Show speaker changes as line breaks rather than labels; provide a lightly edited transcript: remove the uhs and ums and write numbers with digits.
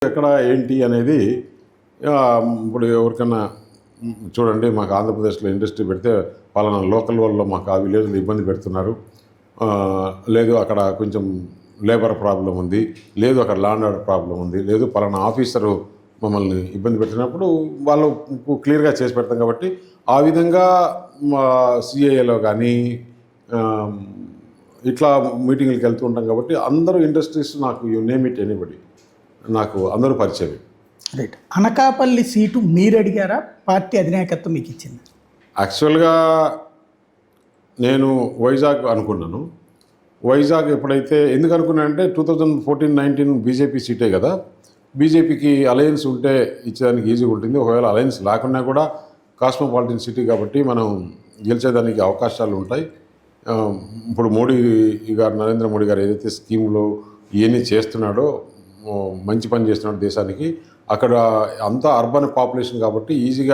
ఎక్కడ ఏంటి అనేది ఇప్పుడు ఎవరికన్నా చూడండి, మాకు ఆంధ్రప్రదేశ్లో ఇండస్ట్రీ పెడితే పలానా లోకల్ వాళ్ళు మాకు ఆ విలేజ్లో ఇబ్బంది పెడుతున్నారు, లేదు అక్కడ కొంచెం లేబర్ ప్రాబ్లం ఉంది, లేదు అక్కడ ల్యాండ్ ఆర్డర్ ప్రాబ్లం ఉంది, లేదు పలానా ఆఫీసరు మమ్మల్ని ఇబ్బంది పెట్టినప్పుడు వాళ్ళు క్లియర్గా చేసి పెడతాం. కాబట్టి ఆ విధంగా మా సిఐఏలో కానీ ఇట్లా మీటింగ్లకు వెళ్తూ ఉంటాం. కాబట్టి అందరూ ఇండస్ట్రీస్ నాకు యు నేమ్ ఇట్ ఎనీబడి నాకు అందరూ పరిచయం.
రైట్. అనకాపల్లి సీటు మీరు అడిగారా, పార్టీ అధినాయకత్వం మీకు ఇచ్చింది?
యాక్చువల్గా నేను వైజాగ్ అనుకున్నాను. వైజాగ్ ఎప్పుడైతే ఎందుకు అనుకున్నానంటే 2014-19 బీజేపీ సీటే కదా, బీజేపీకి అలయన్స్ ఉంటే ఇచ్చేదానికి ఈజీగా ఉంటుంది. ఒకవేళ అలయన్స్ లేకున్నా కూడా కాస్మోపాలిటన్ సిటీ కాబట్టి మనం గెలిచేదానికి అవకాశాలు ఉంటాయి. ఇప్పుడు మోడీ గారు, నరేంద్ర మోడీ గారు ఏదైతే స్కీములు ఇవన్నీ చేస్తున్నాడో, మంచి పని చేస్తున్నాడు దేశానికి. అక్కడ అంతా అర్బన్ పాపులేషన్ కాబట్టి ఈజీగా